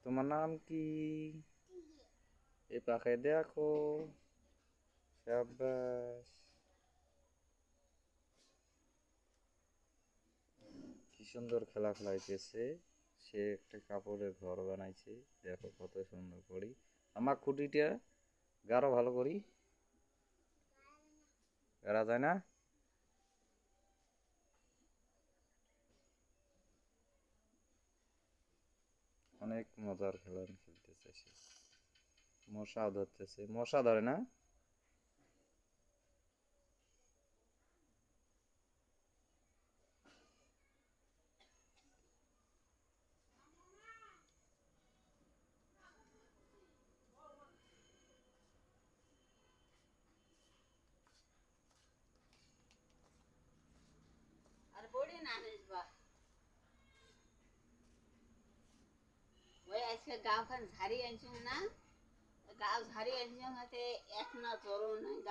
তোমার নাম কি? এ পাখে দেখো। সাব্বাস। কি সুন্দর খেলা খেলাইতেছে। সে একটা কাপড়ের ঘর বানাইছে। দেখো কত সুন্দর করি। আমার খুঁটিটা গাঢ় ভালো করি। এরা যায় না। অনেক মজার খেলা খেলতেছে সে। মশা ধরতেছে, মশা ধরে না। আর বড়ি না নিসবা ওই আজকে গাঁও খান ঝাড়ি আনছি না গাঁও ঝাড়ি আনছি হাতে এক না জোরও নাই